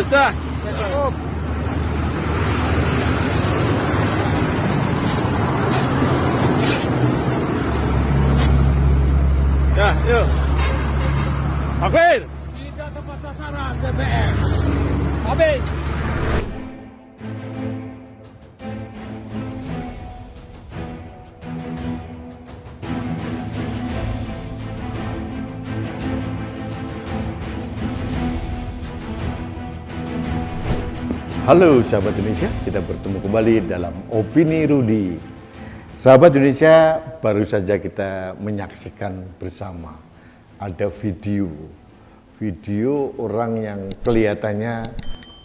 sudah. Cukup. Ya, yuk. Akhir. Tidak tepat sasaran BBM. Habis. Halo sahabat Indonesia, kita bertemu kembali dalam Opini Rudi. Sahabat Indonesia, baru saja kita menyaksikan bersama ada video orang yang kelihatannya,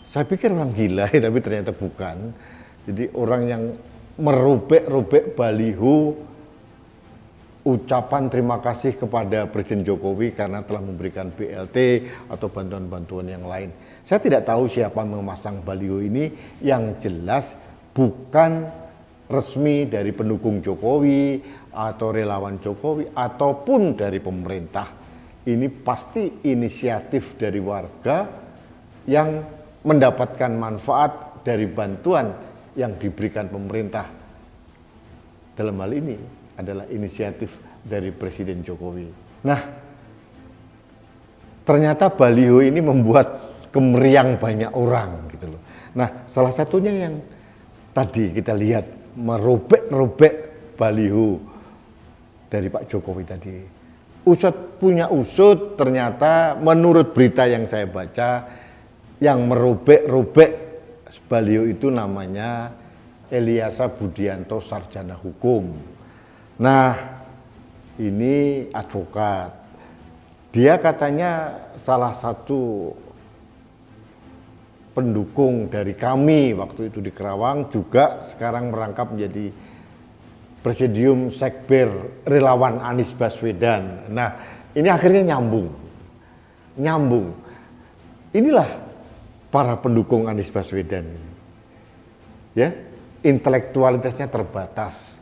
saya pikir orang gila, tapi ternyata bukan. Jadi orang yang merobek-robek baliho ucapan terima kasih kepada Presiden Jokowi karena telah memberikan BLT atau bantuan-bantuan yang lain. Saya tidak tahu siapa memasang baliho ini, yang jelas bukan resmi dari pendukung Jokowi atau relawan Jokowi ataupun dari pemerintah. Ini pasti inisiatif dari warga yang mendapatkan manfaat dari bantuan yang diberikan pemerintah. Dalam hal ini adalah inisiatif dari Presiden Jokowi. Nah, ternyata baliho ini membuat kemeriang banyak orang gitu loh. Nah, salah satunya yang tadi kita lihat merobek-robek baliho dari Pak Jokowi tadi. Usut punya usut, ternyata menurut berita yang saya baca, yang merobek-robek baliho itu namanya Elyasa Budianto, sarjana hukum. Nah, ini advokat. Dia katanya salah satu pendukung dari kami waktu itu di Kerawang, juga sekarang merangkap menjadi Presidium Sekber Relawan Anies Baswedan. Nah, ini akhirnya nyambung. Inilah para pendukung Anies Baswedan. Ya, intelektualitasnya terbatas.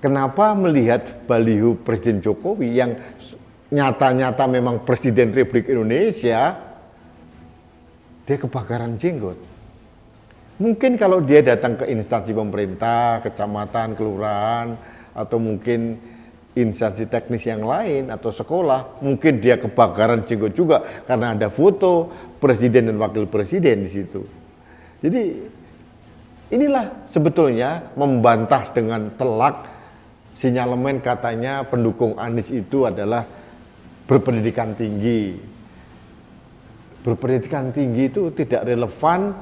Kenapa melihat baliho Presiden Jokowi yang nyata-nyata memang Presiden Republik Indonesia, dia kebakaran jenggot? Mungkin kalau dia datang ke instansi pemerintah, kecamatan, kelurahan, atau mungkin instansi teknis yang lain atau sekolah, mungkin dia kebakaran jenggot juga karena ada foto presiden dan wakil presiden di situ. Jadi inilah sebetulnya membantah dengan telak sinyalemen katanya pendukung Anies itu adalah berpendidikan tinggi. Berpendidikan tinggi itu tidak relevan,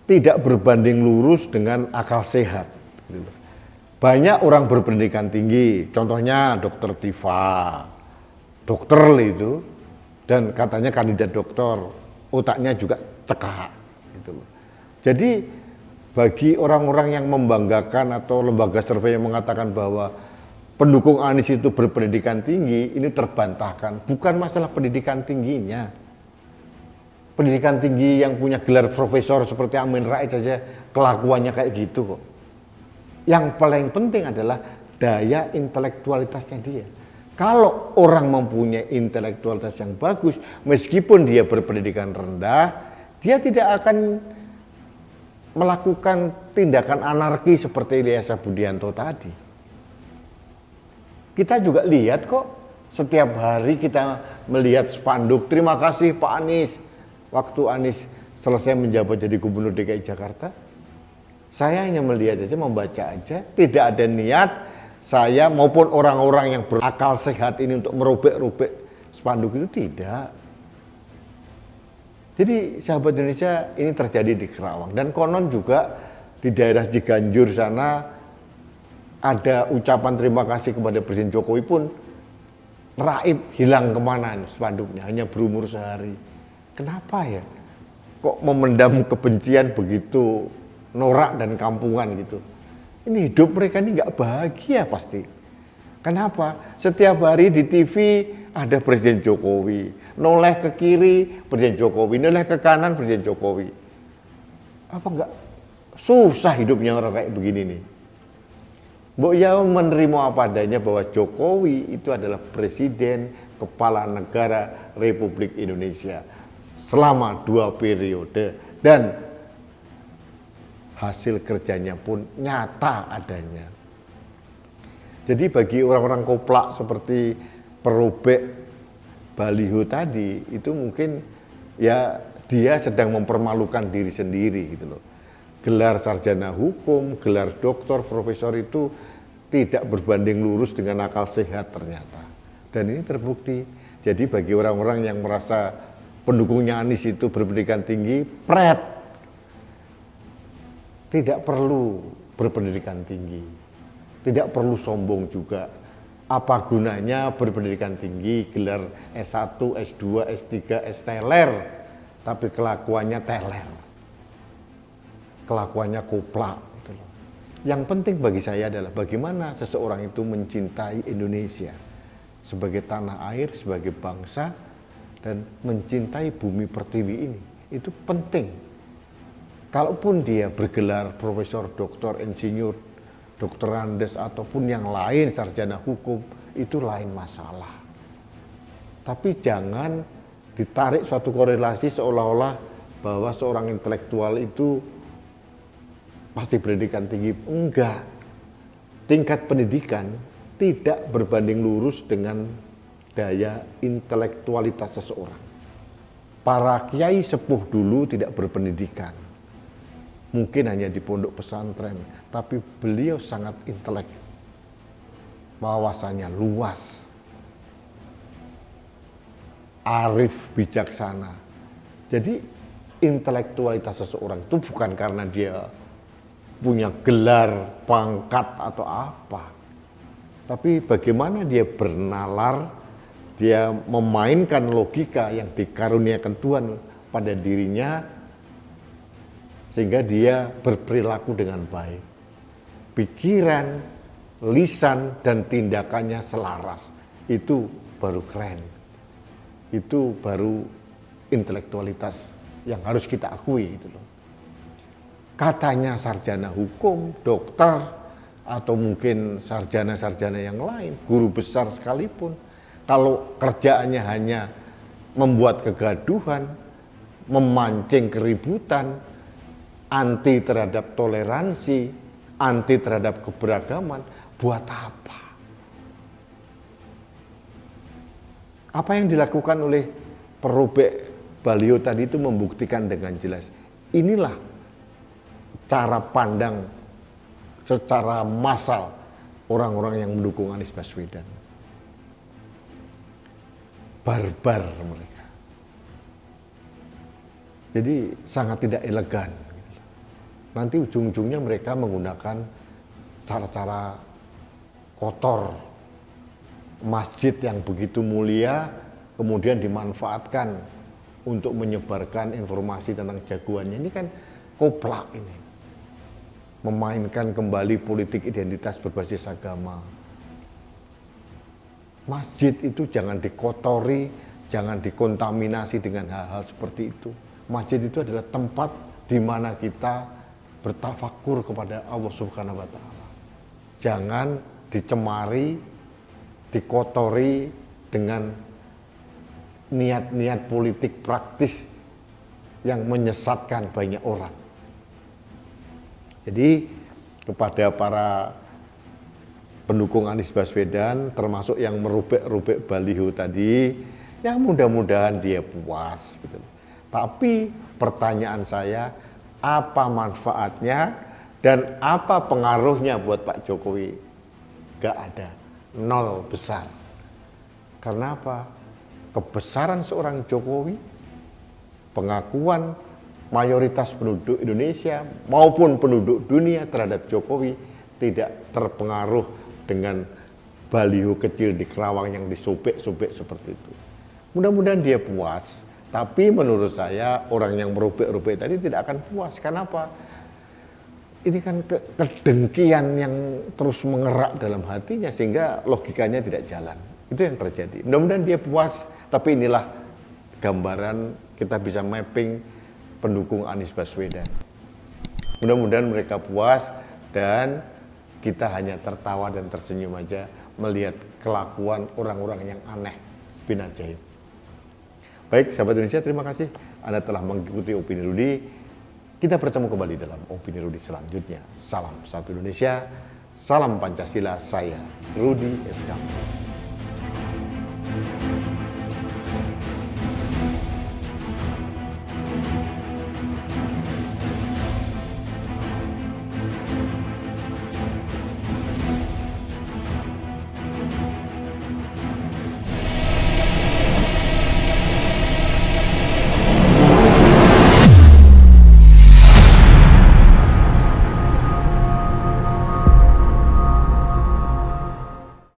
tidak berbanding lurus dengan akal sehat. Banyak orang berpendidikan tinggi, contohnya Dokter Tifa, dokter itu, dan katanya kandidat dokter, otaknya juga cekak. Gitu. Jadi bagi orang-orang yang membanggakan atau lembaga survei yang mengatakan bahwa pendukung Anies itu berpendidikan tinggi, ini terbantahkan. Bukan masalah pendidikan tingginya. Pendidikan tinggi yang punya gelar profesor seperti Amin Rais saja kelakuannya kayak gitu kok. Yang paling penting adalah daya intelektualitasnya dia. Kalau orang mempunyai intelektualitas yang bagus, meskipun dia berpendidikan rendah, dia tidak akan melakukan tindakan anarki seperti Elyasa Budianto tadi. Kita juga lihat kok, setiap hari kita melihat spanduk, terima kasih Pak Anies. Waktu Anies selesai menjabat jadi Gubernur DKI Jakarta, saya hanya melihat aja, membaca aja, tidak ada niat saya maupun orang-orang yang berakal sehat ini untuk merobek-robek spanduk itu, tidak. Jadi sahabat Indonesia, ini terjadi di Kerawang, dan konon juga di daerah Ciganjur sana ada ucapan terima kasih kepada Presiden Jokowi pun raib, hilang kemana spanduknya, hanya berumur sehari. Kenapa ya? Kok memendam kebencian begitu norak dan kampungan gitu? Ini hidup mereka ini nggak bahagia pasti. Kenapa? Setiap hari di TV ada Presiden Jokowi, noleh ke kiri Presiden Jokowi, noleh ke kanan Presiden Jokowi. Apa nggak susah hidupnya orang kayak begini nih? Mbok ya menerima apa adanya bahwa Jokowi itu adalah Presiden Kepala Negara Republik Indonesia. selama 2 periode dan hasil kerjanya pun nyata adanya. Jadi bagi orang-orang koplak seperti perobek baliho tadi, itu mungkin ya dia sedang mempermalukan diri sendiri gitu loh. Gelar sarjana hukum, gelar doktor, profesor itu tidak berbanding lurus dengan akal sehat ternyata. Dan ini terbukti. Jadi bagi orang-orang yang merasa pendukungnya Anies itu berpendidikan tinggi, tidak perlu berpendidikan tinggi, tidak perlu sombong juga. Apa gunanya berpendidikan tinggi, gelar S1, S2, S3, S-teler, tapi kelakuannya teler, kelakuannya koplak. Gitu loh. Yang penting bagi saya adalah bagaimana seseorang itu mencintai Indonesia sebagai tanah air, sebagai bangsa, dan mencintai bumi pertiwi ini. Itu penting. Kalaupun dia bergelar profesor, doktor, insinyur, dokter Andes, ataupun yang lain, sarjana hukum, itu lain masalah. Tapi jangan ditarik suatu korelasi seolah-olah bahwa seorang intelektual itu pasti pendidikan tinggi. Enggak. Tingkat pendidikan tidak berbanding lurus dengan daya intelektualitas seseorang. Para kiai sepuh dulu tidak berpendidikan. Mungkin hanya di pondok pesantren, tapi beliau sangat intelek, wawasannya luas, arif, bijaksana. Jadi intelektualitas seseorang itu bukan karena dia punya gelar, pangkat atau apa, tapi bagaimana dia bernalar, dia memainkan logika yang dikaruniakan Tuhan pada dirinya, sehingga dia berperilaku dengan baik. Pikiran, lisan, dan tindakannya selaras. Itu baru keren. Itu baru intelektualitas yang harus kita akui. Gitu loh. Katanya sarjana hukum, dokter, atau mungkin sarjana-sarjana yang lain, guru besar sekalipun, kalau kerjaannya hanya membuat kegaduhan, memancing keributan, anti terhadap toleransi, anti terhadap keberagaman, buat apa? Apa yang dilakukan oleh perobek baliho tadi itu membuktikan dengan jelas. Inilah cara pandang secara massal orang-orang yang mendukung Anies Baswedan. Barbar mereka. Jadi sangat tidak elegan. Nanti ujung-ujungnya mereka menggunakan cara-cara kotor masjid yang begitu mulia, kemudian dimanfaatkan untuk menyebarkan informasi tentang jagoannya. Ini kan koplak ini, memainkan kembali politik identitas berbasis agama. Masjid itu jangan dikotori, jangan dikontaminasi dengan hal-hal seperti itu. Masjid itu adalah tempat di mana kita bertafakur kepada Allah Subhanahu wa Ta'ala. Jangan dicemari, dikotori dengan niat-niat politik praktis yang menyesatkan banyak orang. Jadi kepada para pendukung Anies Baswedan, termasuk yang merobek-robek baliho tadi, ya mudah-mudahan dia puas. Gitu. Tapi pertanyaan saya, apa manfaatnya dan apa pengaruhnya buat Pak Jokowi? Gak ada, nol besar. Karena apa? Kebesaran seorang Jokowi, pengakuan mayoritas penduduk Indonesia maupun penduduk dunia terhadap Jokowi tidak terpengaruh dengan baliho kecil di Kerawang yang disobek-sobek seperti itu. Mudah-mudahan dia puas. Tapi menurut saya orang yang merobek-robek tadi tidak akan puas. Kenapa? Ini kan kedengkian yang terus mengerak dalam hatinya sehingga logikanya tidak jalan. Itu yang terjadi. Mudah-mudahan dia puas. Tapi inilah gambaran kita bisa mapping pendukung Anies Baswedan. Mudah-mudahan mereka puas dan kita hanya tertawa dan tersenyum aja melihat kelakuan orang-orang yang aneh bin ajaib. Baik, sahabat Indonesia, terima kasih Anda telah mengikuti Opini Rudi. Kita bertemu kembali dalam Opini Rudi selanjutnya. Salam satu Indonesia, salam Pancasila, saya Rudi SK.